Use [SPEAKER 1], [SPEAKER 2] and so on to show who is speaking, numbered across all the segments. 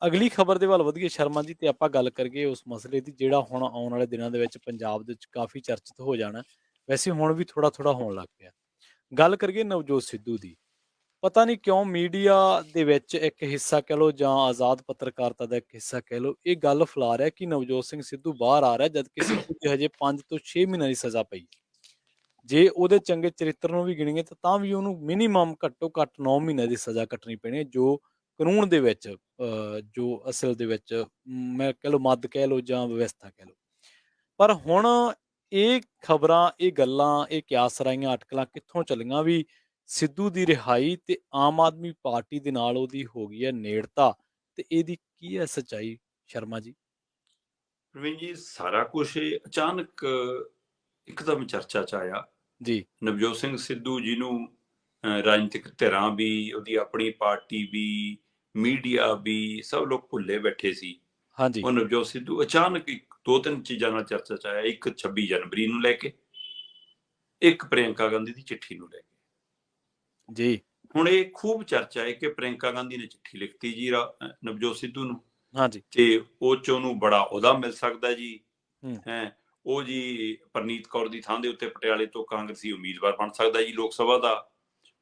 [SPEAKER 1] ਅਗਲੀ ਖਬਰ ਦੇ ਵੱਲ ਵਧੀਏ ਸ਼ਰਮਾ ਜੀ, ਤੇ ਆਪਾਂ ਗੱਲ ਕਰੀਏ ਉਸ ਮਸਲੇ ਦੀ ਜਿਹੜਾ ਹੁਣ ਆਉਣ ਵਾਲੇ ਦਿਨਾਂ ਦੇ ਵਿੱਚ ਪੰਜਾਬ ਦੇ ਵਿੱਚ ਕਾਫੀ ਚਰਚਿਤ ਹੋ ਜਾਣਾ। ਵੈਸੇ ਹੁਣ ਵੀ ਥੋੜਾ ਹੋਣ ਲੱਗ ਪਿਆ। ਗੱਲ ਕਰੀਏ ਨਵਜੋਤ ਸਿੱਧੂ ਦੀ। ਪਤਾ ਨਹੀਂ ਕਿਉਂ ਮੀਡੀਆ ਦੇ ਵਿੱਚ ਇੱਕ ਹਿੱਸਾ ਕਹਿ ਲਓ ਜਾਂ ਆਜ਼ਾਦ ਪੱਤਰਕਾਰਤਾ ਦਾ ਇੱਕ ਹਿੱਸਾ ਕਹਿ ਲਓ, ਇਹ ਗੱਲ ਫੈਲਾ ਰਿਹਾ ਕਿ ਨਵਜੋਤ ਸਿੰਘ ਸਿੱਧੂ ਬਾਹਰ ਆ ਰਿਹਾ, ਜਦਕਿ ਸਿੱਧੂ ਦੀ ਹਜੇ 5 ਤੋਂ 6 ਮਹੀਨਿਆਂ ਦੀ ਸਜ਼ਾ ਪਈ। ਜੇ ਉਹਦੇ ਚੰਗੇ ਚਰਿੱਤਰ ਨੂੰ ਵੀ ਗਿਣੀਏ ਤਾਂ ਵੀ ਉਹਨੂੰ ਮਿਨੀਮਮ ਘੱਟੋ ਘੱਟ 9 ਮਹੀਨਿਆਂ ਦੀ ਸਜ਼ਾ ਕੱਟਣੀ ਪੈਣੀ ਹੈ, ਜੋ ਕਾਨੂੰਨ ਦੇ ਵਿੱਚ ਜੋ ਅਸਲ ਦੇ ਵਿੱਚ ਮੈਂ ਕਹਿ ਲਓ ਮੱਦ ਕਹਿ ਲਓ ਜਾਂ ਵਿਵਸਥਾ ਕਹਿ ਲਓ। ਪਰ ਹੁਣ ਇਹ ਖਬਰਾਂ, ਇਹ ਗੱਲਾਂ, ਇਹ ਕਿਆਸ ਰਾਈਆਂ ਅਟਕਲਾਂ ਕਿੱਥੋਂ ਚੱਲੀਆਂ ਵੀ ਸਿੱਧੂ ਦੀ ਰਿਹਾਈ ਤੇ ਆਮ ਆਦਮੀ ਪਾਰਟੀ ਦੇ ਨਾਲ ਉਹਦੀ ਹੋ ਗਈ ਹੈ ਨੇੜਤਾ, ਤੇ ਇਹਦੀ ਕੀ ਹੈ ਸੱਚਾਈ ਸ਼ਰਮਾ ਜੀ?
[SPEAKER 2] ਪ੍ਰਵੀਨ ਜੀ, ਸਾਰਾ ਕੁਛ ਅਚਾਨਕ ਇੱਕਦਮ ਚਰਚਾ 'ਚ ਆਇਆ
[SPEAKER 1] ਜੀ।
[SPEAKER 2] ਨਵਜੋਤ ਸਿੰਘ ਸਿੱਧੂ ਜਿਹਨੂੰ ਰਾਜਨੀਤਿਕ ਧਿਰਾਂ ਵੀ, ਉਹਦੀ ਆਪਣੀ ਪਾਰਟੀ ਵੀ, ਮੀਡੀਆ ਵੀ, ਸਭ ਲੋਕ ਭੁੱਲੇ ਬੈਠੇ ਸੀ।
[SPEAKER 1] ਹਾਂਜੀ।
[SPEAKER 2] ਉਹ ਨਵਜੋਤ ਸਿੱਧੂ ਅਚਾਨਕ ਦੋ ਤਿੰਨ ਚੀਜ਼ਾਂ ਨਾਲ ਚਰਚਾ 'ਚ ਆਇਆ। ਇੱਕ 26 ਜਨਵਰੀ ਨੂੰ ਲੈ ਕੇ, ਇੱਕ ਪ੍ਰਿਯੰਕਾ ਗਾਂਧੀ ਦੀ ਚਿੱਠੀ ਨੂੰ ਲੈ ਕੇ।
[SPEAKER 1] ਜੀ।
[SPEAKER 2] ਹੁਣ ਇਹ ਖੂਬ ਚਰਚਾ ਹੈ ਕਿ ਪ੍ਰਿਯੰਕਾ ਗਾਂਧੀ ਨੇ ਚਿੱਠੀ ਲਿਖਤੀ ਜੀ ਨਵਜੋਤ ਸਿੱਧੂ ਨੂੰ।
[SPEAKER 1] ਹਾਂਜੀ।
[SPEAKER 2] ਤੇ ਉਹ 'ਚ ਉਹਨੂੰ ਬੜਾ ਅਹੁਦਾ ਮਿਲ ਸਕਦਾ ਜੀ। ਉਹ ਜੀ ਪਰਨੀਤ ਕੌਰ ਦੀ ਥਾਂ ਦੇ ਉੱਤੇ ਪਟਿਆਲੇ ਤੋਂ ਕਾਂਗਰਸੀ ਉਮੀਦਵਾਰ ਬਣ ਸਕਦਾ ਜੀ ਲੋਕ ਸਭਾ ਦਾ,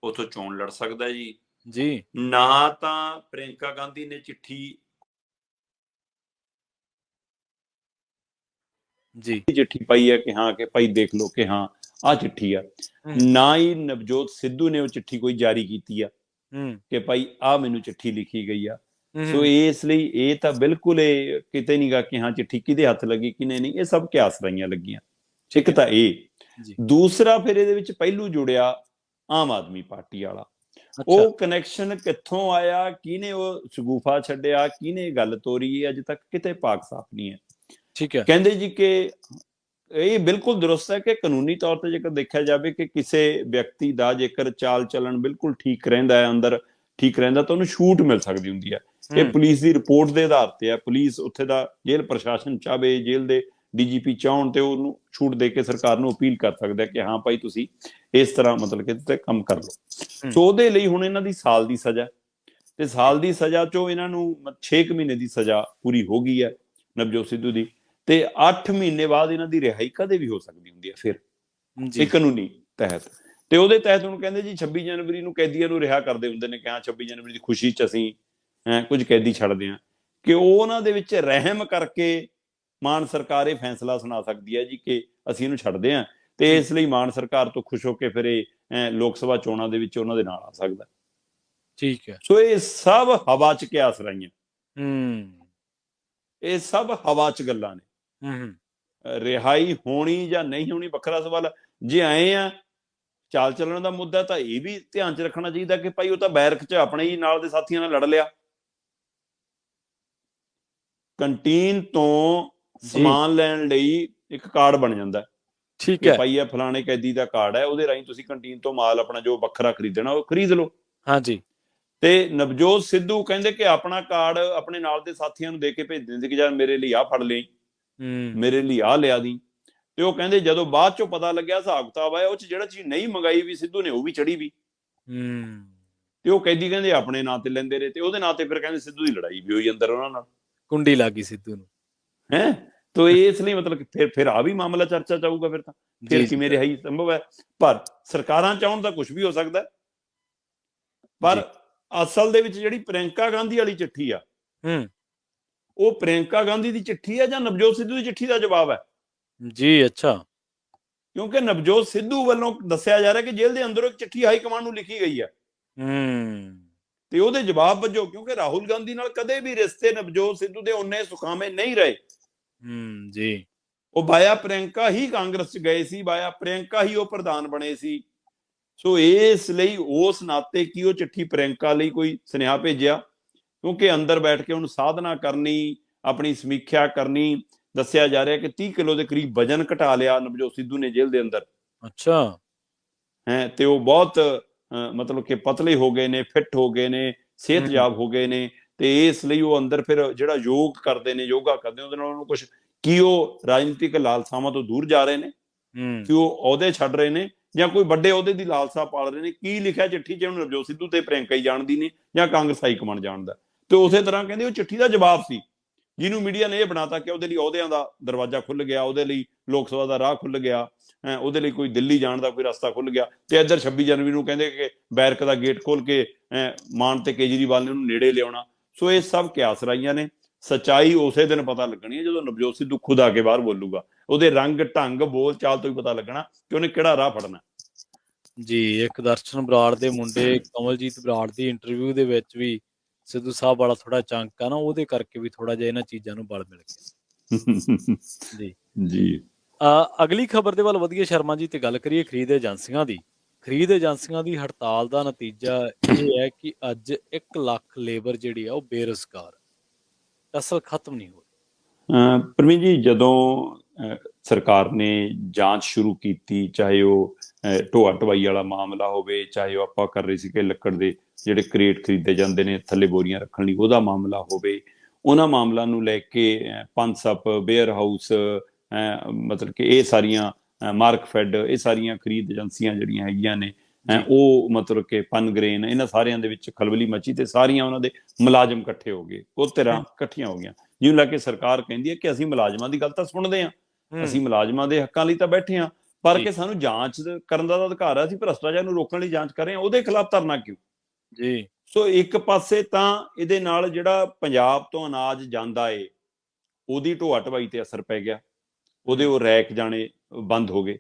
[SPEAKER 2] ਉੱਥੋਂ ਚੋਣ ਲੜ ਸਕਦਾ ਜੀ।
[SPEAKER 1] ਜੀ।
[SPEAKER 2] ਨਾ ਤਾਂ ਪ੍ਰਿਯੰਕਾ ਗਾਂਧੀ ਨੇ ਚਿੱਠੀ ਪਾਈ ਹੈ ਕਿ ਹਾਂ ਕਿ ਭਾਈ ਦੇਖ ਲਓ ਕਿ ਹਾਂ ਆਹ ਚਿੱਠੀ ਆ, ਨਾ ਹੀ ਨਵਜੋਤ ਸਿੱਧੂ ਨੇ ਉਹ ਚਿੱਠੀ ਕੋਈ ਜਾਰੀ ਕੀਤੀ ਆ ਕਿ ਭਾਈ ਆਹ ਮੈਨੂੰ ਚਿੱਠੀ ਲਿਖੀ ਗਈ ਆ। ਸੋ ਇਸ ਲਈ ਇਹ ਤਾਂ ਬਿਲਕੁਲ ਇਹ ਕਿਤੇ ਨਹੀਂ ਗਾ ਕਿ ਹਾਂ ਚਿੱਠੀ ਕਿਹਦੇ ਹੱਥ ਲੱਗੀ ਕਿਨੇ ਨਹੀਂ, ਇਹ ਸਭ ਕਿਆਸ ਰਾਈਆਂ ਲੱਗੀਆਂ। ਇੱਕ ਤਾਂ ਇਹ। ਦੂਸਰਾ ਫਿਰ ਇਹਦੇ ਵਿੱਚ ਪਹਿਲੂ ਜੁੜਿਆ ਆਮ ਆਦਮੀ ਪਾਰਟੀ ਵਾਲਾ। ਉਹ ਕਨੈਕਸ਼ਨ ਕਿੱਥੋਂ ਆਇਆ, ਕਿਹਨੇ ਉਹ ਸ਼ਗੂਫਾ ਛੱਡਿਆ, ਕਿਹਨੇ ਗੱਲ ਤੋਰੀ, ਅਜੇ ਤੱਕ ਕਿਤੇ ਪਾਕ ਸਾਫ ਨਹੀਂ ਹੈ।
[SPEAKER 1] ਠੀਕ ਹੈ।
[SPEAKER 2] ਕਹਿੰਦੇ ਜੀ ਕਿ ਇਹ ਬਿਲਕੁਲ ਦਰੁਸਤ ਹੈ ਕਿ ਕਾਨੂੰਨੀ ਤੌਰ ਤੇ ਜੇਕਰ ਦੇਖਿਆ ਜਾਵੇ ਕਿ ਕਿਸੇ ਵਿਅਕਤੀ ਦਾ ਜੇਕਰ ਚਾਲ ਚੱਲਣ ਬਿਲਕੁਲ ਠੀਕ ਰਹਿੰਦਾ ਹੈ, ਅੰਦਰ ਠੀਕ ਰਹਿੰਦਾ, ਤਾਂ ਉਹਨੂੰ ਛੂਟ ਮਿਲ ਸਕਦੀ ਹੁੰਦੀ ਹੈ। ਇਹ ਪੁਲਿਸ ਦੀ ਰਿਪੋਰਟ ਦੇ ਆਧਾਰ ਤੇ ਹੈ। ਪੁਲਿਸ ਉੱਥੇ ਦਾ ਜੇਲ੍ਹ ਪ੍ਰਸ਼ਾਸਨ ਚਾਹੇ, ਜੇਲ੍ਹ ਦੇ DGP ਚਾਹਣ ਤੇ ਉਹਨੂੰ ਛੂਟ ਦੇ ਕੇ ਸਰਕਾਰ ਨੂੰ ਅਪੀਲ ਕਰ ਸਕਦਾ ਕਿ ਹਾਂ ਭਾਈ ਤੁਸੀਂ ਇਸ ਤਰ੍ਹਾਂ ਮਤਲਬ ਕਿ ਤੇ ਕੰਮ ਕਰ ਲਓ। ਸੋ ਉਹਦੇ ਲਈ ਹੁਣ ਇਹਨਾਂ ਦੀ ਸਾਲ ਦੀ ਸਜ਼ਾ, ਤੇ ਸਾਲ ਦੀ ਸਜ਼ਾ ਚੋਂ ਇਹਨਾਂ ਨੂੰ 6 ਮਹੀਨੇ ਦੀ ਸਜ਼ਾ ਪੂਰੀ ਹੋ ਗਈ ਹੈ ਨਵਜੋਤ ਸਿੱਧੂ ਦੀ, ਤੇ 8 ਮਹੀਨੇ ਬਾਅਦ ਇਹਨਾਂ ਦੀ ਰਿਹਾਈ ਕਦੇ ਵੀ ਹੋ ਸਕਦੀ ਹੁੰਦੀ ਹੈ ਫਿਰ ਇਹ ਕਾਨੂੰਨੀ ਤਹਿਤ। ਤੇ ਉਹਦੇ ਤਹਿਤ ਹੁਣ ਕਹਿੰਦੇ ਜੀ 26 ਜਨਵਰੀ ਨੂੰ ਕੈਦੀਆਂ ਨੂੰ ਰਿਹਾ ਕਰਦੇ ਹੁੰਦੇ ਨੇ ਕਿ ਹਾਂ 26 ਜਨਵਰੀ ਦੀ ਖੁਸ਼ੀ 'ਚ ਅਸੀਂ ਕੁਝ ਕੈਦੀ ਛੱਡਦੇ ਹਾਂ, ਕਿ ਉਹਨਾਂ ਦੇ ਵਿੱਚ ਰਹਿਮ ਕਰਕੇ ਮਾਨ ਸਰਕਾਰ ਇਹ ਫੈਸਲਾ ਸੁਣਾ ਸਕਦੀ ਹੈ ਜੀ ਕਿ ਅਸੀਂ ਇਹਨੂੰ ਛੱਡਦੇ ਹਾਂ, ਤੇ ਇਸ ਲਈ ਮਾਨ ਸਰਕਾਰ ਤੋਂ ਖੁਸ਼ ਹੋ ਕੇ ਫਿਰ ਇਹ ਲੋਕ ਸਭਾ ਚੋਣਾਂ ਦੇ ਵਿੱਚ ਉਹਨਾਂ ਦੇ ਨਾਲ ਆ ਸਕਦਾ।
[SPEAKER 1] ਠੀਕ ਹੈ।
[SPEAKER 2] ਸੋ ਇਹ ਸਭ ਹਵਾ 'ਚ ਕਿਆਸ ਰਾਈਆਂ, ਇਹ ਸਭ ਹਵਾ 'ਚ ਗੱਲਾਂ ਨੇ। ਰਿਹਾਈ ਹੋਣੀ ਜਾਂ ਨਹੀਂ ਹੋਣੀ ਵੱਖਰਾ ਸਵਾਲ। ਜੇ ਆਏ ਆ ਚਾਲ ਚੱਲਣ ਦਾ ਮੁੱਦਾ, ਤਾਂ ਇਹ ਵੀ ਧਿਆਨ 'ਚ ਰੱਖਣਾ ਚਾਹੀਦਾ ਕਿ ਭਾਈ ਉਹ ਤਾਂ ਬੈਰਕ 'ਚ ਆਪਣੇ ਹੀ ਨਾਲ ਦੇ ਸਾਥੀਆਂ ਨਾਲ ਲੜ ਲਿਆ। ਕੰਟੀਨ ਤੋਂ ਸਮਾਨ ਲੈਣ ਲਈ ਇੱਕ ਕਾਰਡ ਬਣ ਜਾਂਦਾ, ਠੀਕ ਹੈ ਭਾਈ ਇਹ ਫਲਾਣੇ ਕੈਦੀ ਦਾ ਕਾਰਡ ਹੈ, ਉਹਦੇ ਰਾਹੀਂ ਤੁਸੀਂ ਕੰਟੀਨ ਤੋਂ ਮਾਲ ਆਪਣਾ ਜੋ ਵੱਖਰਾ ਖਰੀਦਣਾ ਉਹ ਖਰੀਦ ਲਓ। ਹਾਂਜੀ। ਤੇ ਨਵਜੋਤ ਸਿੱਧੂ ਕਹਿੰਦੇ ਕਿ ਆਪਣਾ ਕਾਰਡ ਆਪਣੇ ਨਾਲ ਦੇ ਸਾਥੀਆਂ ਨੂੰ ਦੇ ਕੇ ਭੇਜ ਦਿੰਦੇ ਕਿ ਯਾਰ ਮੇਰੇ ਲਈ ਆਹ ਫੜ ਲਈ, ਮੇਰੇ ਲਈ ਆਹ ਲਿਆ ਦੀ। ਤੇ ਉਹ ਕਹਿੰਦੇ ਜਦੋਂ ਬਾਅਦ ਚੋਂ ਪਤਾ ਲੱਗਿਆ ਹਿਸਾਬ ਕਿਤਾਬ ਆਇਆ, ਉਹ 'ਚ ਜਿਹੜਾ ਚੀਜ਼ ਨਹੀਂ ਮੰਗਾਈ ਵੀ ਸਿੱਧੂ ਨੇ ਉਹ ਵੀ ਚੜੀ ਵੀ, ਤੇ ਉਹ ਕੈਦੀ ਕਹਿੰਦੇ ਆਪਣੇ ਨਾਂ ਤੇ ਲੈਂਦੇ ਰਹੇ, ਤੇ ਉਹਦੇ ਨਾਂ ਤੇ ਫਿਰ ਕਹਿੰਦੇ ਸਿੱਧੂ ਦੀ ਲੜਾਈ ਵੀ ਹੋਈ ਅੰਦਰ ਉਹਨਾਂ ਨਾਲ, ਕੁੰਡੀ ਲੱਗ ਗਈ ਸਿੱਧੂ ਨੂੰ। ਤੋ ਇਸ ਲਈ ਮਤਲਬ ਫਿਰ ਆ ਵੀ ਮਾਮਲਾ ਚਰਚਾ ਚ ਆਊਗਾ, ਫਿਰ ਤਾਂ ਫਿਰ ਕਿਵੇਂ ਰਿਹਾਈ ਸੰਭਵ ਹੈ। ਪਰ ਸਰਕਾਰਾਂ ਚਾਹੁਣ ਤਾਂ ਕੁਛ ਵੀ ਹੋ ਸਕਦਾ, ਪਰ ਅਸਲ ਦੇ ਵਿੱਚ ਜਿਹੜੀ ਪ੍ਰਿਯੰਕਾ ਗਾਂਧੀ ਵਾਲੀ ਚਿੱਠੀ ਆ, ਉਹ ਪ੍ਰਿਯੰਕਾ ਗਾਂਧੀ ਦੀ ਚਿੱਠੀ ਹੈ ਜਾਂ ਨਵਜੋਤ ਸਿੱਧੂ ਦੀ ਚਿੱਠੀ ਦਾ ਜਵਾਬ ਹੈ ਜੀ? ਅੱਛਾ। ਕਿਉਂਕਿ ਨਵਜੋਤ ਸਿੱਧੂ ਵੱਲੋਂ ਦੱਸਿਆ ਜਾ ਰਿਹਾ ਕਿ ਜੇਲ੍ਹ ਦੇ ਅੰਦਰੋਂ ਇੱਕ ਚਿੱਠੀ ਹਾਈ ਕਮਾਂਡ ਨੂੰ ਲਿਖੀ ਗਈ ਹੈ, ਤੇ ਉਹਦੇ ਜਵਾਬ ਵਜੋਂ, ਕਿਉਂਕਿ ਰਾਹੁਲ ਗਾਂਧੀ ਨਾਲ ਕਦੇ ਵੀ ਰਿਸ਼ਤੇ ਨਵਜੋਤ ਸਿੱਧੂ ਦੇ ਉਨੇ ਸੁਖਾਵੇਂ ਨਹੀਂ ਰਹੇ ਜੀ। ਉਹ ਬਾਇਆ ਪ੍ਰਿਯੰਕਾ ਹੀ ਕਾਂਗਰਸ 'ਚ ਗਏ ਸੀ, ਬਾਇਆ ਪ੍ਰਿਯੰਕਾ ਹੀ ਉਹ ਪ੍ਰਧਾਨ ਬਣੇ ਸੀ। ਸੋ ਇਸ ਲਈ ਉਸ ਨਾਤੇ ਕੀ ਉਹ ਚਿੱਠੀ ਪ੍ਰਿਯੰਕਾ ਲਈ ਕੋਈ ਸੁਨੇਹਾ ਭੇਜਿਆ, ਕਿਉਂਕਿ ਅੰਦਰ ਬੈਠ ਕੇ ਉਹਨੂੰ ਸਾਧਨਾ ਕਰਨੀ, ਆਪਣੀ ਸਮੀਖਿਆ ਕਰਨੀ। ਦੱਸਿਆ ਜਾ ਰਿਹਾ ਕਿ 30 ਕਿਲੋ ਦੇ ਕਰੀਬ ਵਜਨ ਘਟਾ ਲਿਆ ਨਵਜੋਤ ਸਿੱਧੂ ਨੇ ਜੇਲ੍ਹ ਦੇ ਅੰਦਰ। ਅੱਛਾ। ਤੇ ਉਹ ਬਹੁਤ ਮਤਲਬ ਕਿ ਪਤਲੇ ਹੋ ਗਏ ਨੇ, ਫਿੱਟ ਹੋ ਗਏ ਨੇ, ਸਿਹਤਯਾਬ ਹੋ ਗਏ ਨੇ, ਤੇ ਇਸ ਲਈ ਉਹ ਅੰਦਰ ਫਿਰ ਜਿਹੜਾ ਯੋਗ ਕਰਦੇ ਨੇ, ਯੋਗਾ ਕਰਦੇ, ਉਹਦੇ ਨਾਲ ਉਹਨੂੰ ਕੁਛ ਕੀ ਉਹ ਰਾਜਨੀਤਿਕ ਲਾਲਸਾਵਾਂ ਤੋਂ ਦੂਰ ਜਾ ਰਹੇ ਨੇ, ਕਿ ਉਹ ਅਹੁਦੇ ਛੱਡ ਰਹੇ ਨੇ, ਜਾਂ ਕੋਈ ਵੱਡੇ ਅਹੁਦੇ ਦੀ ਲਾਲਸਾ ਪਾਲ ਰਹੇ ਨੇ। ਕੀ ਲਿਖਿਆ ਚਿੱਠੀ 'ਚ ਉਹਨੂੰ ਨਵਜੋਤ ਸਿੱਧੂ ਤੇ ਪ੍ਰਿਯੰਕਾ ਹੀ ਜਾਣਦੀ ਨੇ ਜਾਂ ਕਾਂਗਰਸ ਹਾਈ ਕਮਾਂਡ ਜਾਣਦਾ, ਤੇ ਉਸੇ ਤਰ੍ਹਾਂ ਕਹਿੰਦੇ ਉਹ ਚਿੱਠੀ ਦਾ ਜਵਾਬ ਸੀ, ਜਿਹਨੂੰ ਮੀਡੀਆ ਨੇ ਇਹ ਬਣਾਤਾ ਕਿ ਉਹਦੇ ਲਈ ਅਹੁਦਿਆਂ ਦਾ ਦਰਵਾਜ਼ਾ ਖੁੱਲ ਗਿਆ, ਉਹਦੇ ਲਈ ਲੋਕ ਸਭਾ ਦਾ ਰਾਹ ਖੁੱਲ ਗਿਆ, ਉਹਦੇ ਲਈ ਕੋਈ ਦਿੱਲੀ ਜਾਣ ਦਾ ਕੋਈ ਰਸਤਾ ਖੁੱਲ ਗਿਆ। ਤੇ ਇੱਧਰ 26 ਜਨਵਰੀ ਨੂੰ ਕਹਿੰਦੇ ਕਿ ਬੈਰਕ ਦਾ ਗੇਟ ਖੋਲ ਕੇ ਮਾਨ ਤੇ ਕੇਜਰੀਵਾਲ ਨੇ ਉਹਨੂੰ ਨੇੜੇ ਲਿਆਉਣਾ। ਸੋ ਇਹ ਸਭ ਕਿਆਸ ਰਾਈਆਂ ਨੇ। ਸੱਚਾਈ ਉਸੇ ਦਿਨ ਪਤਾ ਲੱਗਣੀ ਹੈ ਜਦੋਂ ਨਵਜੋਤ ਸਿੱਧੂ ਖੁਦ ਆ ਕੇ ਬਾਹਰ ਬੋਲੂਗਾ। ਉਹਦੇ ਰੰਗ ਢੰਗ ਬੋਲ ਚਾਲ ਤੋਂ ਹੀ ਪਤਾ ਲੱਗਣਾ ਕਿ ਉਹਨੇ ਕਿਹੜਾ ਰਾਹ ਫੜਨਾ।
[SPEAKER 1] ਜੀ, ਇੱਕ ਦਰਸ਼ਨ ਬਰਾੜ ਦੇ ਮੁੰਡੇ ਕਮਲਜੀਤ ਬਰਾੜ ਦੀ ਇੰਟਰਵਿਊ ਦੇ ਵਿੱਚ ਵੀ ਸਿੱਧੂ ਸਾਹਿਬ ਵਾਲਾ ਥੋੜਾ ਚੰਕ ਆ ਨਾ, ਉਹਦੇ ਕਰਕੇ ਵੀ ਥੋੜਾ ਜਿਹਾ ਇਹਨਾਂ ਚੀਜ਼ਾਂ ਨੂੰ ਬਲ ਮਿਲ ਗਿਆ। ਜੀ
[SPEAKER 2] ਜੀ
[SPEAKER 1] ਅਗਲੀ ਖਬਰ ਦੇ ਵੱਲ ਵਧੀਏ ਸ਼ਰਮਾ ਜੀ, ਤੇ ਗੱਲ ਕਰੀਏ ਖਰੀਦ ਏਜੰਸੀਆਂ ਦੀ। ਖਰੀਦ ਏਜੰਸੀਆਂ ਦੀ ਹੜਤਾਲ ਦਾ ਨਤੀਜਾ ਇਹ ਹੈ ਕਿ ਅੱਜ 1 ਲੱਖ ਲੇਬਰ ਜਿਹੜੀ ਆ ਉਹ ਬੇਰੁਜ਼ਗਾਰ, ਅਸਲ ਖਤਮ ਨਹੀਂ ਹੋ ਰਹੀ।
[SPEAKER 2] ਪ੍ਰਵੀਨ ਜੀ, ਜਦੋਂ ਸਰਕਾਰ ਨੇ ਜਾਂਚ ਸ਼ੁਰੂ ਕੀਤੀ, ਚਾਹੇ ਉਹ ਢੋਆ ਢਵਾਈ ਵਾਲਾ ਮਾਮਲਾ ਹੋਵੇ, ਚਾਹੇ ਉਹ ਆਪਾਂ ਕਰ ਰਹੇ ਸੀ ਕਿ ਲੱਕੜ ਦੇ ਜਿਹੜੇ ਕਰੇਟ ਖਰੀਦੇ ਜਾਂਦੇ ਨੇ ਥੱਲੇ ਬੋਰੀਆਂ ਰੱਖਣ ਲਈ, ਉਹਦਾ ਮਾਮਲਾ ਹੋਵੇ, ਉਹਨਾਂ ਮਾਮਲਿਆਂ ਨੂੰ ਲੈ ਕੇ ਪਨਸਪ, ਵੇਅਰ ਹਾਊਸ, ਮਤਲਬ ਕਿ ਇਹ ਸਾਰੀਆਂ ਮਾਰਕਫੈਡ, ਇਹ ਸਾਰੀਆਂ ਖਰੀਦ ਏਜੰਸੀਆਂ ਜਿਹੜੀਆਂ ਹੈਗੀਆਂ ਨੇ, ਉਹ ਮਤਲਬ ਕਿ ਪਨਗਰੇਨ, ਇਹਨਾਂ ਸਾਰਿਆਂ ਦੇ ਵਿੱਚ ਖਲਬਲੀ ਮਚੀ ਤੇ ਸਾਰੀਆਂ ਉਹਨਾਂ ਦੇ ਮੁਲਾਜ਼ਮ ਇਕੱਠੇ ਹੋ ਗਏ, ਉਹ ਧਿਰਾਂ ਇਕੱਠੀਆਂ ਹੋ ਗਈਆਂ। ਜਿਹਨੂੰ ਲੈ ਕੇ ਸਰਕਾਰ ਕਹਿੰਦੀ ਹੈ ਕਿ ਅਸੀਂ ਮੁਲਾਜ਼ਮਾਂ ਦੀ ਗੱਲ ਤਾਂ ਸੁਣਦੇ ਹਾਂ, ਅਸੀਂ ਮੁਲਾਜ਼ਮਾਂ ਦੇ ਹੱਕਾਂ ਲਈ ਤਾਂ ਬੈਠੇ ਹਾਂ, ਪਰ ਕਿ ਸਾਨੂੰ ਜਾਂਚ ਕਰਨ ਦਾ ਅਧਿਕਾਰ ਹੈ, ਅਸੀਂ ਭ੍ਰਸ਼ਟਾਚਾਰ ਨੂੰ ਰੋਕਣ ਲਈ ਜਾਂਚ ਕਰ ਰਹੇ ਹਾਂ, ਉਹਦੇ ਖਿਲਾਫ ਧਰਨਾ ਕਿਉਂ?
[SPEAKER 1] ਜੀ।
[SPEAKER 2] ਸੋ ਇੱਕ ਪਾਸੇ ਤਾਂ ਇਹਦੇ ਨਾਲ ਜਿਹੜਾ ਪੰਜਾਬ ਤੋਂ ਅਨਾਜ ਜਾਂਦਾ ਏ ਉਹਦੀ ਢੋਆ ਢਵਾਈ ਤੇ ਅਸਰ ਪੈ ਗਿਆ, ਉਹਦੇ ਉਹ ਰੈਕ ਜਾਣੇ ਬੰਦ ਹੋ ਗਏ,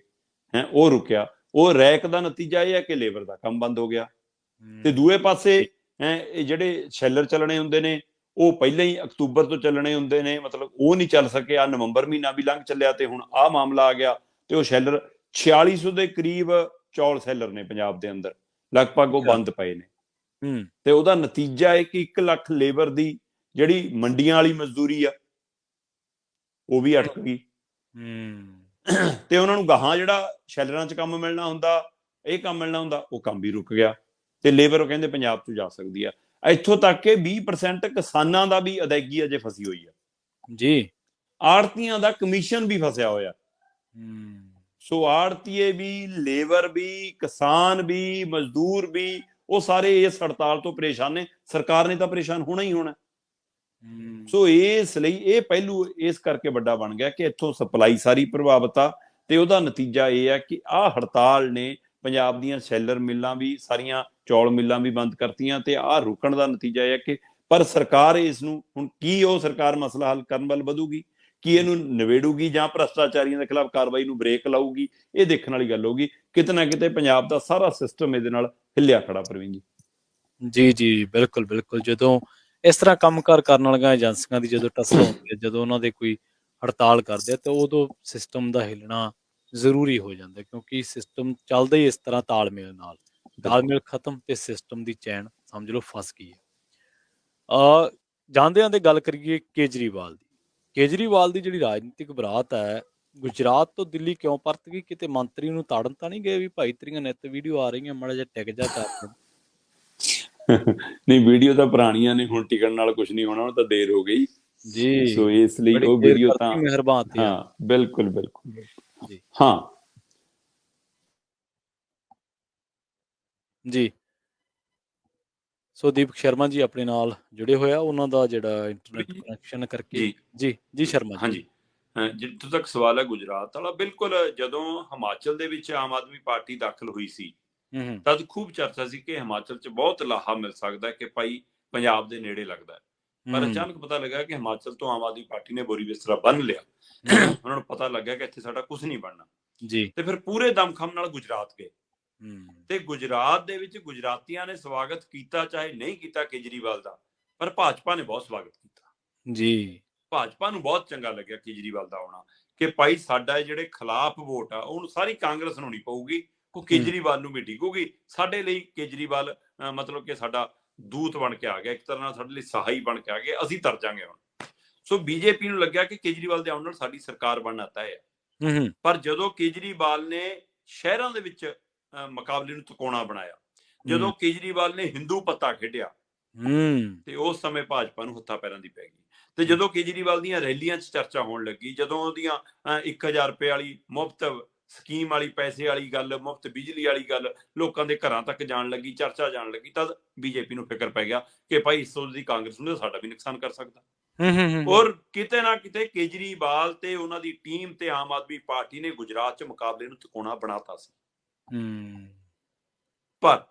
[SPEAKER 2] ਉਹ ਰੁਕਿਆ। ਉਹ ਰੈਕ ਦਾ ਨਤੀਜਾ ਇਹ ਹੈ ਕਿ ਲੇਬਰ ਦਾ ਕੰਮ ਬੰਦ ਹੋ ਗਿਆ। ਤੇ ਦੂਏ ਪਾਸੇ ਇਹ ਜਿਹੜੇ ਸ਼ੈਲਰ ਚੱਲਣੇ ਹੁੰਦੇ ਨੇ ਉਹ ਪਹਿਲਾਂ ਹੀ ਅਕਤੂਬਰ ਤੋਂ ਚੱਲਣੇ ਹੁੰਦੇ ਨੇ, ਮਤਲਬ ਉਹ ਨਹੀਂ ਚੱਲ ਸਕੇ। ਆ ਨਵੰਬਰ ਮਹੀਨਾ ਵੀ ਲੰਘ ਚੱਲਿਆ ਤੇ ਹੁਣ ਆਹ ਮਾਮਲਾ ਆ ਗਿਆ ਤੇ ਉਹ ਸ਼ੈਲਰ 4600 ਦੇ ਕਰੀਬ ਚੌਲ ਸ਼ੈਲਰ ਨੇ ਪੰਜਾਬ ਦੇ ਅੰਦਰ, ਲਗਭਗ ਉਹ ਬੰਦ ਪਏ ਨੇ। ਤੇ ਉਹਦਾ ਨਤੀਜਾ ਹੈ ਕਿ 1 ਲੱਖ ਲੇਬਰ ਦੀ ਜਿਹੜੀ ਮੰਡੀਆਂ ਵਾਲੀ ਮਜ਼ਦੂਰੀ ਆ ਉਹ ਵੀ ਅਟਕ ਗਈ ਤੇ ਉਹਨਾਂ ਨੂੰ ਗਾਹਾਂ ਜਿਹੜਾ ਸ਼ੈਲਰਾਂ 'ਚ ਕੰਮ ਮਿਲਣਾ ਹੁੰਦਾ, ਇਹ ਕੰਮ ਮਿਲਣਾ ਹੁੰਦਾ, ਉਹ ਕੰਮ ਵੀ ਰੁਕ ਗਿਆ ਤੇ ਲੇਬਰ ਉਹ ਕਹਿੰਦੇ ਪੰਜਾਬ 'ਚ ਜਾ ਸਕਦੀ ਆ। ਇੱਥੋਂ ਤੱਕ ਕਿ 20% ਕਿਸਾਨਾਂ ਦਾ ਵੀ ਅਦਾਇਗੀ ਅਜੇ ਫਸੀ ਹੋਈ ਆ
[SPEAKER 1] ਜੀ।
[SPEAKER 2] ਆੜਤੀਆਂ ਦਾ ਕਮਿਸ਼ਨ ਵੀ ਫਸਿਆ ਹੋਇਆ। ਸੋ ਆੜਤੀਏ ਵੀ, ਲੇਬਰ ਵੀ, ਕਿਸਾਨ ਵੀ, ਮਜ਼ਦੂਰ ਵੀ, ਉਹ ਸਾਰੇ ਇਸ ਹੜਤਾਲ ਤੋਂ ਪਰੇਸ਼ਾਨ ਨੇ। ਸਰਕਾਰ ਨੇ ਤਾਂ ਪਰੇਸ਼ਾਨ ਹੋਣਾ ਹੀ ਹੋਣਾ। ਸੋ ਇਸ ਲਈ ਇਹ ਪਹਿਲੂ ਇਸ ਕਰਕੇ ਵੱਡਾ ਬਣ ਗਿਆ ਕਿ ਇੱਥੋਂ ਸਪਲਾਈ ਸਾਰੀ ਪ੍ਰਭਾਵਿਤ ਆ ਤੇ ਉਹਦਾ ਨਤੀਜਾ ਇਹ ਹੈ ਕਿ ਆਹ ਹੜਤਾਲ ਨੇ ਪੰਜਾਬ ਦੀਆਂ ਸ਼ੈਲਰ ਮਿੱਲਾਂ ਵੀ, ਸਾਰੀਆਂ ਚੌਲ ਮਿੱਲਾਂ ਵੀ ਬੰਦ ਕਰਤੀਆਂ ਤੇ ਆਹ ਰੁਕਣ ਦਾ ਨਤੀਜਾ ਇਹ ਹੈ ਕਿ ਪਰ ਸਰਕਾਰ ਇਸ ਨੂੰ ਹੁਣ ਕੀ ਉਹ ਸਰਕਾਰ ਮਸਲਾ ਹੱਲ ਕਰਨ ਵੱਲ ਵਧੂਗੀ, ਕੀ ਇਹਨੂੰ ਨਿਬੇੜੂਗੀ ਜਾਂ ਭ੍ਰਸ਼ਟਾਚਾਰੀਆਂ ਦੇ ਖਿਲਾਫ ਕਾਰਵਾਈ ਨੂੰ ਬ੍ਰੇਕ ਲਾਊਗੀ, ਇਹ ਦੇਖਣ ਵਾਲੀ ਗੱਲ ਹੋਊਗੀ। ਕਿਤੇ ਨਾ ਕਿਤੇ ਪੰਜਾਬ ਦਾ ਸਾਰਾ ਸਿਸਟਮ ਇਹਦੇ ਨਾਲ ਹਿੱਲਿਆ ਖੜਾ। ਪ੍ਰਵੀਨ ਜੀ
[SPEAKER 1] ਜੀ ਜੀ ਬਿਲਕੁਲ ਬਿਲਕੁਲ। ਜਦੋਂ ਇਸ ਤਰ੍ਹਾਂ ਕੰਮਕਾਰ ਕਰਨ ਵਾਲੀਆਂ ਏਜੰਸੀਆਂ ਦੀ ਜਦੋਂ ਟੱਸਲ ਹੁੰਦੀ ਹੈ, ਜਦੋਂ ਉਹਨਾਂ ਦੇ ਕੋਈ ਹੜਤਾਲ ਕਰਦੇ ਆ ਤਾਂ ਉਦੋਂ ਸਿਸਟਮ ਦਾ ਹਿੱਲਣਾ ਜ਼ਰੂਰੀ ਹੋ ਜਾਂਦਾ, ਕਿਉਂਕਿ ਸਿਸਟਮ ਚੱਲਦਾ ਹੀ ਇਸ ਤਰ੍ਹਾਂ ਤਾਲਮੇਲ ਨਾਲ। ਤਾਲਮੇਲ ਖਤਮ ਤੇ ਸਿਸਟਮ ਦੀ ਚੈਨ ਸਮਝ ਲਓ ਫਸ ਗਈ ਹੈ। ਜਾਂਦਿਆਂ ਤੇ ਗੱਲ ਕਰੀਏ ਕੇਜਰੀਵਾਲ ਦੀ। ਕੇਜਰੀਵਾਲ ਦੀ ਜਿਹੜੀ ਰਾਜਨੀਤਿਕ ਬਰਾਤ ਹੈ ਗੁਜਰਾਤ ਤੋਂ ਦਿੱਲੀ ਕਿਉਂ ਪਰਤ ਗਈ? ਕਿਤੇ ਮੰਤਰੀ ਨੂੰ ਤਾੜਨ ਤਾਂ ਨਹੀਂ ਗਏ ਵੀ ਭਾਈ ਤੇਰੀਆਂ ਨਿੱਤ ਵੀਡੀਓ ਆ ਰਹੀਆਂ, ਮਾੜਾ ਜਿਹਾ ਟਿਕ ਜਾ ਕਰ?
[SPEAKER 2] ਨਹੀਂ, ਵੀਡੀਓ ਤਾਂ ਪੁਰਾਣੀਆਂ ਨੇ, ਹੁਣ ਟਿਕਣ ਨਾਲ ਕੁਝ ਨਹੀਂ ਹੋਣਾ, ਹੁਣ ਤਾਂ ਦੇਰ ਹੋ ਗਈ
[SPEAKER 1] ਜੀ।
[SPEAKER 2] ਸੋ ਇਸ ਲਈ ਉਹ ਵੀਡੀਓ ਤਾਂ
[SPEAKER 1] ਮਿਹਰਬਾਨ।
[SPEAKER 2] ਹਾਂ ਬਿਲਕੁਲ ਬਿਲਕੁਲ
[SPEAKER 1] ਜੀ
[SPEAKER 2] ਹਾਂ
[SPEAKER 1] ਜੀ। ਸੋ ਦੀਪਕ ਸ਼ਰਮਾ ਜੀ ਆਪਣੇ ਨਾਲ ਜੁੜੇ ਹੋਇਆ, ਉਹਨਾਂ ਦਾ ਜਿਹੜਾ ਇੰਟਰਨੈਟ ਕਨੈਕਸ਼ਨ ਕਰਕੇ। ਜੀ ਜੀ ਸ਼ਰਮਾ ਜੀ।
[SPEAKER 2] ਹਾਂਜੀ, ਜਿੱਥੋਂ ਤੱਕ ਸਵਾਲ ਹੈ ਗੁਜਰਾਤ ਵਾਲਾ, ਬਿਲਕੁਲ ਜਦੋਂ ਹਿਮਾਚਲ ਦੇ ਵਿੱਚ ਆਮ ਆਦਮੀ ਪਾਰਟੀ ਦਾਖਲ ਹੋਈ ਸੀ ਤਦ ਖੂਬ ਚਰਚਾ ਸੀ ਕਿ ਹਿਮਾਚਲ 'ਚ ਬਹੁਤ ਲਾਹਾ ਮਿਲ ਸਕਦਾ ਕਿ ਭਾਈ ਪੰਜਾਬ ਦੇ ਨੇੜੇ ਲੱਗਦਾ, ਪਰ ਅਚਾਨਕ ਪਤਾ ਲੱਗਾ ਕਿ ਹਿਮਾਚਲ ਤੋਂ ਆਮ ਆਦਮੀ ਪਾਰਟੀ ਨੇ ਬੋਰੀ ਬਿਸਤਰਾ ਬੰਨ ਲਿਆ। ਉਹਨਾਂ ਨੂੰ ਪਤਾ ਲੱਗਾ ਕਿ ਇੱਥੇ ਸਾਡਾ ਕੁਝ ਨਹੀਂ ਬਣਨਾ
[SPEAKER 1] ਜੀ, ਤੇ
[SPEAKER 2] ਫਿਰ ਪੂਰੇ ਦਮਖਮ ਨਾਲ ਗੁਜਰਾਤ ਗਏ ਤੇ ਗੁਜਰਾਤ ਦੇ ਵਿੱਚ ਗੁਜਰਾਤੀਆਂ ਨੇ ਸਵਾਗਤ ਕੀਤਾ, ਚਾਹੇ ਨਹੀਂ ਕੀਤਾ ਕੇਜਰੀਵਾਲ ਦਾ, ਪਰ ਭਾਜਪਾ ਨੇ ਬਹੁਤ ਸਵਾਗਤ ਕੀਤਾ
[SPEAKER 1] ਜੀ।
[SPEAKER 2] ਭਾਜਪਾ ਨੂੰ ਬਹੁਤ ਚੰਗਾ ਲੱਗਿਆ ਕੇਜਰੀਵਾਲ ਦਾ ਆਉਣਾ ਕਿ ਭਾਈ ਸਾਡਾ ਜਿਹੜੇ ਖਿਲਾਫ ਵੋਟ ਆ ਉਹਨੂੰ ਸਾਰੀ ਕਾਂਗਰਸ ਨੂੰ ਨਹੀਂ ਪਊਗੀ, ਉਹ ਕੇਜਰੀਵਾਲ ਨੂੰ ਵੀ ਡਿੱਗੂਗੀ। ਸਾਡੇ ਲਈ ਕੇਜਰੀਵਾਲ ਮਤਲਬ ਕਿ ਸਾਡਾ ਦੂਤ ਬਣ ਕੇ ਆ ਗਿਆ, ਇੱਕ ਤਰ੍ਹਾਂ ਨਾਲ ਸਾਡੇ ਲਈ ਸਹਾਈ ਬਣ ਕੇ ਆ ਗਿਆ, ਅਸੀਂ ਤਰ ਜਾਾਂਗੇ ਹੁਣ। ਸੋ ਬੀਜੇਪੀ ਨੂੰ ਲੱਗਿਆ ਕਿ ਕੇਜਰੀਵਾਲ ਦੇ ਆਉਣ ਨਾਲ ਸਾਡੀ ਸਰਕਾਰ ਬਣਨਾ ਤੈਅ ਹੈ। ਪਰ ਜਦੋਂ ਕੇਜਰੀਵਾਲ ਨੇ ਸ਼ਹਿਰਾਂ ਦੇ ਵਿੱਚ ਮੁਕਾਬਲੇ ਨੂੰ ਤਿਕੋਣਾ ਬਣਾਇਆ, ਜਦੋਂ ਕੇਜਰੀਵਾਲ ਨੇ ਹਿੰਦੂ ਪੱਤਾ ਖੇਡਿਆ ਤੇ ਉਸ ਸਮੇਂ ਭਾਜਪਾ ਨੂੰ ਹੱਥਾਂ ਪੈਰਾਂ ਦੀ ਪੈ ਗਈ। ਤੇ ਜਦੋਂ ਕੇਜਰੀਵਾਲ ਦੀਆਂ ਰੈਲੀਆਂ 'ਚ ਚਰਚਾ ਹੋਣ ਲੱਗੀ, ਜਦੋਂ ਉਹਦੀਆਂ 1000 ਰੁਪਏ ਵਾਲੀ ਮੁਫਤ ਸਕੀਮ ਵਾਲੀ, ਪੈਸੇ ਵਾਲੀ ਗੱਲ, ਮੁਫਤ ਬਿਜਲੀ ਵਾਲੀ ਗੱਲ ਲੋਕਾਂ ਦੇ ਘਰਾਂ ਤੱਕ ਜਾਣ ਲੱਗੀ, ਚਰਚਾ ਜਾਣ ਲੱਗੀ, ਤਾਂ ਬੀਜੇਪੀ ਨੂੰ ਫਿਕਰ ਪੈ ਗਿਆ ਕਿ ਭਾਈ ਇਸ ਤੋਂ ਦੀ ਕਾਂਗਰਸ ਨੂੰ ਸਾਡਾ ਵੀ ਨੁਕਸਾਨ ਕਰ ਸਕਦਾ। ਔਰ ਕਿਤੇ ਨਾ ਕਿਤੇ ਕੇਜਰੀਵਾਲ ਤੇ ਉਹਨਾਂ ਦੀ ਟੀਮ ਤੇ ਆਮ ਆਦਮੀ ਪਾਰਟੀ ਨੇ ਗੁਜਰਾਤ 'ਚ ਮੁਕਾਬਲੇ ਨੂੰ ਤਿਕੋਣਾ ਬਣਾਤਾ ਸੀ। ਪਰ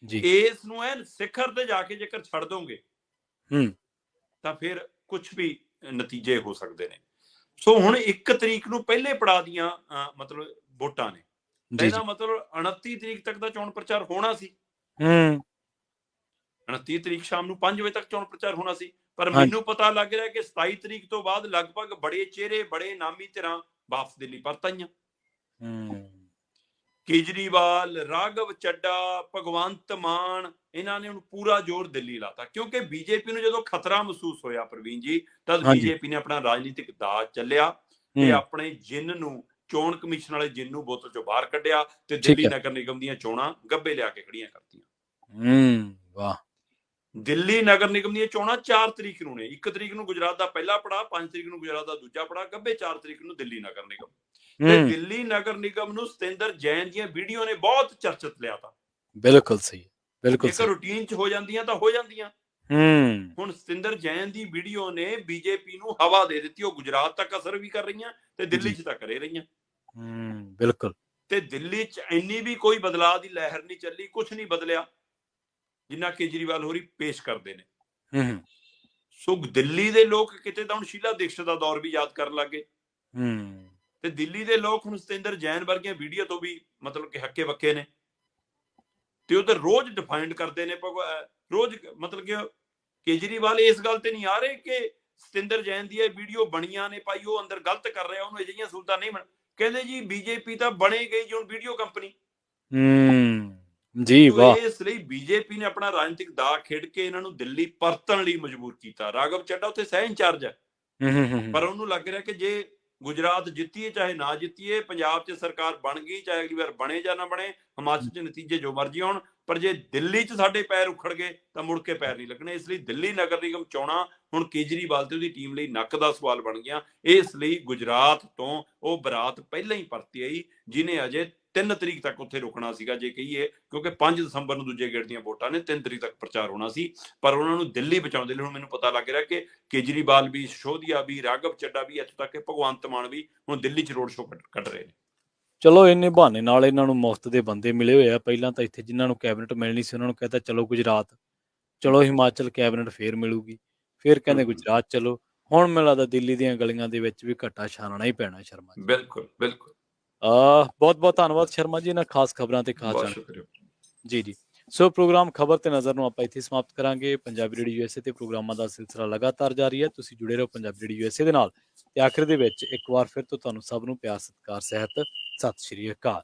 [SPEAKER 2] ਇਸ ਨੂੰ ਸਿਖਰ ਤੇ ਜਾ ਕੇ ਜੇਕਰ ਛੱਡ ਦੋਗੇ ਤਾਂ ਫਿਰ ਕੁਝ ਵੀ ਨਤੀਜੇ ਹੋ ਸਕਦੇ ਨੇ। ਸੋ ਹੁਣ 1 ਤਰੀਕ ਨੂੰ ਪਹਿਲੇ ਪੜਾਅ ਦੀਆਂ ਮਤਲਬ ਵੋਟਾਂ ਨੇ, ਇਹਦਾ ਮਤਲਬ 29 ਤਰੀਕ ਤੱਕ ਦਾ ਚੋਣ ਪ੍ਰਚਾਰ ਹੋਣਾ ਸੀ। 29 ਤਰੀਕ ਸ਼ਾਮ ਨੂੰ 5 ਵਜੇ ਤੱਕ ਚੋਣ ਪ੍ਰਚਾਰ ਹੋਣਾ ਸੀ। ਪਰ ਮੈਨੂੰ ਪਤਾ ਲੱਗ ਰਿਹਾ ਕਿ 27 ਤਰੀਕ ਤੋਂ ਬਾਅਦ ਲਗਭਗ ਬੜੇ ਚਿਹਰੇ, ਬੜੇ ਨਾਮੀ ਧਿਰਾਂ ਵਾਪਸ ਦਿੱਲੀ ਪਰਤ ਆਈਆਂ। ਕੇਜਰੀਵਾਲ, ਰਾਘਵ ਚੱਡਾ, ਭਗਵੰਤ ਮਾਨ, ਇਹਨਾਂ ਨੇ ਹੁਣ ਪੂਰਾ ਜ਼ੋਰ ਦਿੱਲੀ ਲਾਤਾ, ਕਿਉਂਕਿ ਬੀਜੇਪੀ ਨੂੰ ਜਦੋਂ ਖਤਰਾ ਮਹਿਸੂਸ ਹੋਇਆ ਪ੍ਰਵੀਨ ਜੀ, ਤਦ ਬੀਜੇਪੀ ਨੇ ਆਪਣਾ ਰਾਜਨੀਤਿਕ ਦਾਅ ਚੱਲਿਆ ਤੇ ਆਪਣੇ ਜਿੰਨ ਨੂੰ, ਚੋਣ ਕਮਿਸ਼ਨ ਵਾਲੇ ਜਿੰਨ ਨੂੰ ਬੋਤਲ ਚੋਂ ਬਾਹਰ ਕੱਢਿਆ ਤੇ ਦਿੱਲੀ ਨਗਰ ਨਿਗਮ ਦੀਆਂ ਚੋਣਾਂ ਗੱਬੇ ਲਿਆ ਕੇ ਖੜੀਆਂ ਕਰਤੀਆਂ।
[SPEAKER 1] ਵਾਹ। ਦਿੱਲੀ
[SPEAKER 2] ਨਗਰ ਨਿਗਮ ਦੀਆਂ ਚੋਣਾਂ 4 ਤਰੀਕ ਨੂੰ ਨੇ। 1 ਤਰੀਕ ਨੂੰ ਗੁਜਰਾਤ ਦਾ ਪਹਿਲਾ ਪੜਾਅ, 5 ਤਰੀਕ ਨੂੰ ਗੁਜਰਾਤ ਦਾ ਦੂਜਾ ਪੜਾਅ, ਗੱਬੇ 4 ਤਰੀਕ ਨੂੰ ਦਿੱਲੀ ਨਗਰ ਨਿਗਮ। ਤੇ ਦਿੱਲੀ ਨਗਰ ਨਿਗਮ ਨੂੰ ਸਤਿੰਦਰ ਜੈਨ ਦੀਆਂ ਵੀਡੀਓ ਨੇ ਬਹੁਤ ਚਰਚਿਤ ਲਿਆ ਤਾ।
[SPEAKER 1] ਬਿਲਕੁਲ ਸਹੀ, ਬਿਲਕੁਲ
[SPEAKER 2] ਸਹੀ। ਰੂਟੀਨ 'ਚ ਹੋ ਜਾਂਦੀਆਂ ਤਾਂ ਹੋ ਜਾਂਦੀਆਂ। ਹੁਣ ਸਤਿੰਦਰ ਜੈਨ ਦੀ ਵੀਡੀਓ ਨੇ ਬੀਜੇਪੀ ਨੂੰ ਹਵਾ ਦੇ ਦਿੱਤੀ। ਉਹ ਗੁਜਰਾਤ ਤੱਕ ਅਸਰ ਵੀ ਕਰ ਰਹੀਆਂ ਤੇ ਦਿੱਲੀ 'ਚ ਤਾਂ ਕਰੇ ਰਹੀਆਂ।
[SPEAKER 1] ਬਿਲਕੁਲ।
[SPEAKER 2] ਤੇ ਦਿੱਲੀ 'ਚ ਇੰਨੀ ਵੀ ਕੋਈ ਬਦਲਾਅ ਦੀ ਲਹਿਰ ਨਹੀਂ ਚੱਲੀ, ਕੁਝ ਨਹੀਂ ਬਦਲਿਆ ਜਿੰਨਾ ਕੇਜਰੀਵਾਲ ਹੋਰੀ ਪੇਸ਼ ਕਰਦੇ ਨੇ। ਸੋ ਦਿੱਲੀ ਦੇ ਲੋਕ ਕਿਤੇ ਤਾਂ ਹੁਣ ਸ਼ੀਲਾ ਦੀਕਸ਼ਤ ਦਾ ਦੌਰ ਵੀ ਯਾਦ ਕਰਨ ਲੱਗੇ ਤੇ ਦਿੱਲੀ ਦੇ ਲੋਕ ਹੁਣ ਸਤਿੰਦਰ ਜੈਨ ਵਰਗੀਆਂ ਵੀਡੀਓ ਤੋਂ ਵੀ ਮਤਲਬ ਕਿ ਹੱਕੇ ਬੱਕੇ ਨੇ ਤੇ ਉਹ ਤਾਂ ਰੋਜ਼ ਡਿਫਾਈਂਡ ਕਰਦੇ ਨੇ। ਰੋਜ਼ ਮਤਲਬ ਕਿ ਕੇਜਰੀਵਾਲ ਇਸ ਗੱਲ ਤੇ ਨਹੀਂ ਆ ਰਹੇ ਕਿ ਸਤਿੰਦਰ ਜੈਨ ਦੀ ਇਹ ਵੀਡੀਓ ਬਣੀਆਂ ਨੇ ਭਾਈ ਉਹ ਅੰਦਰ ਗਲਤ ਕਰ ਰਿਹਾ, ਉਹਨੂੰ ਅਜਿਹੀਆਂ ਸਹੂਲਤਾਂ ਨਹੀਂ ਮਿਲ। ਕਹਿੰਦੇ ਜੀ ਬੀਜੇਪੀ ਤਾਂ ਬਣੇ ਗਈ ਜੀ ਹੁਣ ਵੀਡੀਓ ਕੰਪਨੀ।
[SPEAKER 1] ਜੀ ਵਾਹ।
[SPEAKER 2] ਇਸ ਲਈ ਬੀਜੇਪੀ ਨੇ ਆਪਣਾ ਰਾਜਨੀਤਿਕ ਦਾਅ ਖੇਡ ਕੇ ਇਹਨਾਂ ਨੂੰ ਦਿੱਲੀ ਪਰਤਣ ਲਈ ਮਜਬੂਰ ਕੀਤਾ। ਰਾਘਵ ਚੱਡਾ ਉੱਥੇ ਸਹਿ ਇੰਚਾਰਜ ਹੈ, ਪਰ ਉਹਨੂੰ ਲੱਗ ਰਿਹਾ ਕਿ ਜੇ ਗੁਜਰਾਤ ਜਿੱਤੀਏ ਚਾਹੇ ਨਾ ਜਿੱਤੀਏ, ਪੰਜਾਬ 'ਚ ਸਰਕਾਰ ਬਣ ਗਈ ਚਾਹੇ ਅਗਲੀ ਵਾਰ ਬਣੇ ਜਾਂ ਨਾ ਬਣੇ, ਹਿਮਾਚਲ 'ਚ ਨਤੀਜੇ ਜੋ ਮਰਜ਼ੀ ਆਉਣ, ਪਰ ਜੇ ਦਿੱਲੀ 'ਚ ਸਾਡੇ ਪੈਰ ਉਖੜ ਗਏ ਤਾਂ ਮੁੜ ਕੇ ਪੈਰ ਨਹੀਂ ਲੱਗਣੇ। ਇਸ ਲਈ ਦਿੱਲੀ ਨਗਰ ਨਿਗਮ ਚੋਣਾਂ ਹੁਣ ਕੇਜਰੀਵਾਲ ਤੇ ਉਹਦੀ ਟੀਮ ਲਈ ਨੱਕ ਦਾ ਸਵਾਲ ਬਣ ਗਿਆ। ਇਸ ਲਈ ਗੁਜਰਾਤ ਤੋਂ ਉਹ ਬਰਾਤ ਪਹਿਲਾਂ ਹੀ ਪਰਤੀ ਆਈ ਜਿਹਨੇ ਅਜੇ 3 ਤਰੀਕ ਤੱਕ ਉੱਥੇ ਰੁਕਣਾ ਸੀਗਾ ਜੇ ਕਹੀਏ, ਕਿਉਂਕਿ 5 ਦਸੰਬਰ ਨੂੰ ਦੂਜੇ ਗੇੜ ਦੀਆਂ ਵੋਟਾਂ ਨੇ, 3 ਤਰੀਕ ਤੱਕ ਪ੍ਰਚਾਰ ਹੋਣਾ ਸੀ। ਪਰ ਉਹਨਾਂ ਨੂੰ ਦਿੱਲੀ ਬਚਾਉਂਦੇ ਲਈ ਹੁਣ ਮੈਨੂੰ ਪਤਾ ਲੱਗ ਰਿਹਾ ਕਿ ਕੇਜਰੀਵਾਲ ਵੀ, ਸਿਸੋਦੀਆ ਵੀ, ਰਾਘਵ ਚੱਡਾ ਵੀ, ਇੱਥੋਂ ਤੱਕ ਕਿ ਭਗਵੰਤ ਮਾਨ ਵੀ ਹੁਣ ਦਿੱਲੀ 'ਚ ਰੋਡ ਸ਼ੋਅ ਕੱਢ ਰਹੇ ਨੇ।
[SPEAKER 1] ਚਲੋ ਇੰਨੇ ਬਹਾਨੇ ਨਾਲ ਇਹਨਾਂ ਨੂੰ ਮੁਫਤ ਦੇ ਬੰਦੇ ਮਿਲੇ ਹੋਏ ਆ। ਪਹਿਲਾਂ ਤਾਂ ਇੱਥੇ ਜਿਨ੍ਹਾਂ ਨੂੰ ਕੈਬਨਿਟ ਮਿਲਣੀ ਸੀ ਉਹਨਾਂ ਨੂੰ ਕਹਿੰਦਾ ਚਲੋ ਗੁਜਰਾਤ, ਚਲੋ ਹਿਮਾਚਲ ਕੈਬਨਿਟ ਫੇਰ ਮਿਲੂਗੀ, ਫਿਰ ਕਹਿੰਦੇ ਗੁਜਰਾਤ ਚਲੋ। ਹੁਣ ਮੈਨੂੰ ਲੱਗਦਾ ਦਿੱਲੀ ਦੀਆਂ ਗਲੀਆਂ ਦੇ ਵਿੱਚ ਵੀ ਘੱਟਾ ਛਾਨਣਾ ਹੀ ਪੈਣਾ ਸ਼ਰਮਾ ਜੀ।
[SPEAKER 2] ਬਿਲਕੁਲ ਬਿਲਕੁਲ।
[SPEAKER 1] ਬਹੁਤ ਬਹੁਤ ਧੰਨਵਾਦ ਸ਼ਰਮਾ ਜੀ ਇਹਨਾਂ ਖਾਸ ਖਬਰਾਂ ਤੇ ਖਾਸ ਜਾਣਕਾਰੀ। ਜੀ। ਸੋ ਪ੍ਰੋਗਰਾਮ ਖਬਰ ਤੇ ਨਜ਼ਰ ਨੂੰ ਆਪਾਂ ਇੱਥੇ ਸਮਾਪਤ ਕਰਾਂਗੇ। ਪੰਜਾਬੀ ਰੇਡੀਓ USA ਤੇ ਪ੍ਰੋਗਰਾਮਾਂ ਦਾ ਸਿਲਸਿਲਾ ਲਗਾਤਾਰ ਜਾਰੀ ਹੈ। ਤੁਸੀਂ ਜੁੜੇ ਰਹੋ ਪੰਜਾਬੀ ਰੇਡੀਓ USA ਦੇ ਨਾਲ। ਤੇ ਆਖਿਰ ਦੇ ਵਿੱਚ ਇੱਕ ਵਾਰ ਫਿਰ ਤੋਂ ਤੁਹਾਨੂੰ ਸਭ ਨੂੰ ਪਿਆਰ ਸਤਿਕਾਰ ਸਹਿਤ ਸਤਿ ਸ਼੍ਰੀ ਅਕਾਲ।